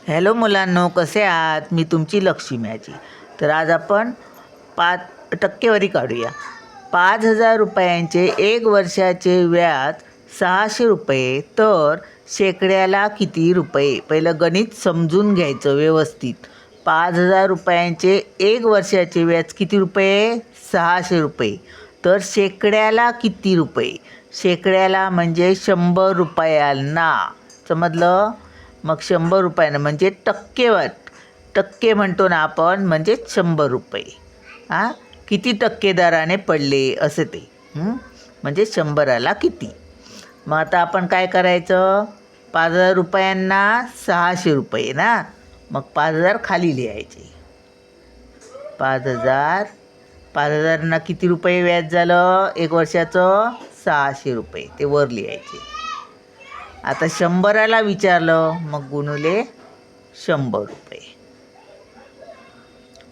Hello मुलांनो, कसे आहात? मी तुमची लक्ष्मी आजी. तर आज आपण टक्केवारी काढूया. 5,000 रुपयांचे 1 वर्षाचे व्याज 600 रुपये, तर शेकड्याला किती रुपये? पहिलं गणित समजून घ्यायचं व्यवस्थित. 5,000 रुपयांचे 1 वर्षाचे व्याज किती रुपये? 600 रुपये. तर शेकड्याला किती रुपये? शेकड्याला म्हणजे 100 रुपयांना. समजलं? मग 100 रुपयानं म्हणजे टक्के म्हणतो ना आपण, म्हणजे 100 रुपये. किती टक्के दराने पडले असे ते, म्हणजे 100ला किती. मग आता आपण काय करायचं? 5,000 रुपयांना 600 रुपये ना, मग 5,000 खाली लिहायचे. 5,000 किती रुपये व्याज झालं 1 वर्षाचं? 600 रुपये, ते वर लिहायचे. आता 100ला विचारलं, मग गुणुले 100 रुपये.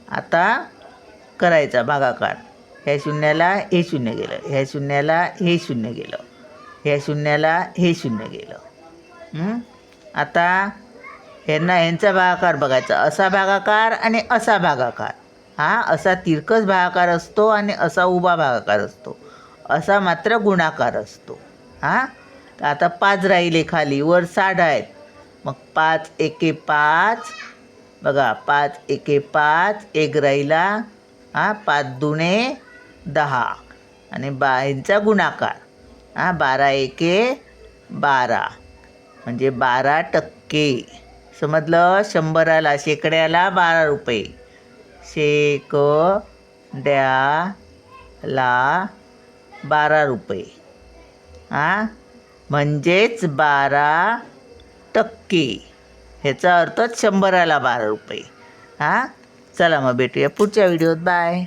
आता करायचा भागाकार. ह्या शून्याला हे शून्य गेलं, ह्या शून्याला हे शून्य गेलं, ह्या शून्याला हे शून्य गेलं. आता ह्यांचा भागाकार बघायचा. असा भागाकार आणि असा भागाकार. असा तिरकस भागाकार असतो आणि असा उभा भागाकार असतो. असा मात्र गुणाकार असतो. तर आता 5 राहिले खाली, वर 60 आहेत. मग 5 एके 5, बघा 5 एके 5, 1 राहिला. 5 दुणे 10 आणि यांचा गुणाकार. 12 एके 12 म्हणजे 12%. समजलं? 100ला शेकड्याला 12 रुपये. शेकड्याला 12 रुपये. म्हणजेच 12%. ह्याचा अर्थ 100ला 12 रुपये. चला मग भेटूया पुढच्या व्हिडिओत. बाय.